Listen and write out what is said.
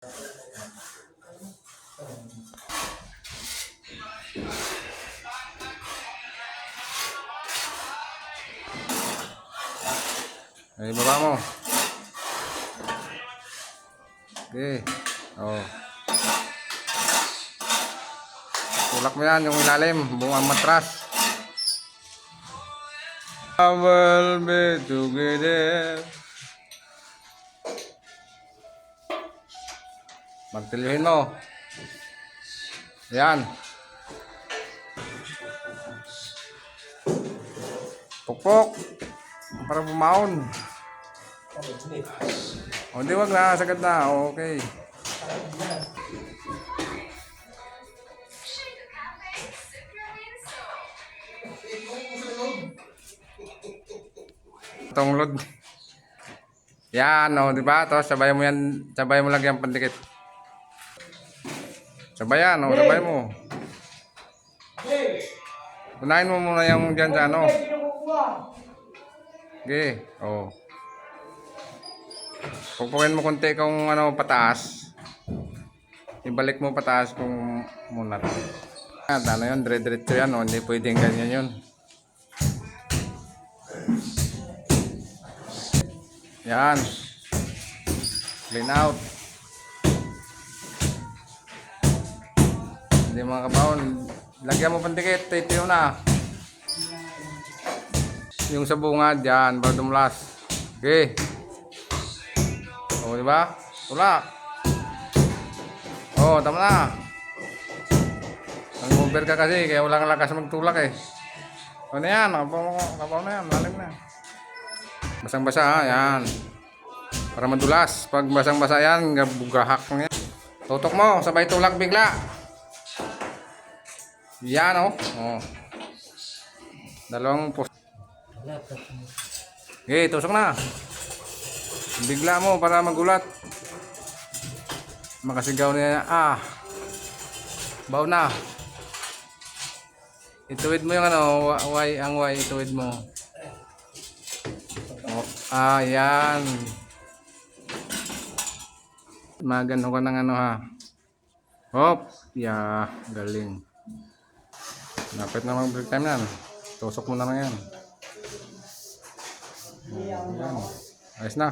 Ay, baba mo. Okay. Oh. Tulak mo yan, yung ilalim, buong matras. I will be together. Magtiluhin mo. Yan. Pukpok. Para bumaon. O di, wag na, sagad na. Okay. Tunglod. Yan, o, di ba? Tapos sabay mo yan, sabay mo lagyan pandikit. Sabayan, o, sabay mo. Unahin mo muna yung dyan sa ano. Okay, o. Pupugin mo konti kung ano pataas. Ibalik mo pataas kung muna. Ano yun, dire-diretso yan, o. Hindi pwedeng ganyan yun. Yan. Clean out. Hindi mga kabaon. Lagyan mo pandikit. Ito na. Yung sa bungad. Yan. Bago dumulas. Okay. O, diba? Tulak. O, tama na. Nag-over ka kasi. Kaya walang lakas magtulak eh. O na yan. Kabaon na yan. Lalim na. Basang-basa ha. Yan. Para madulas. Pag basang-basa yan, gahak na yan. Tutok mo. Sabay tulak bigla. Yan o. Oh. Dalawang post. Okay, tusok na. Bigla mo para magulat. Makasigaw niya. Ah. Baw na. Ituwid mo yung ano. Ang Y. Ituwid mo. Oh. Ah, yan. Magano ka ng ano ha. Hop. Yeah. Galing. Napit na mag-break time yan. Tusok mo na lang yan. Ayan. Ayos na.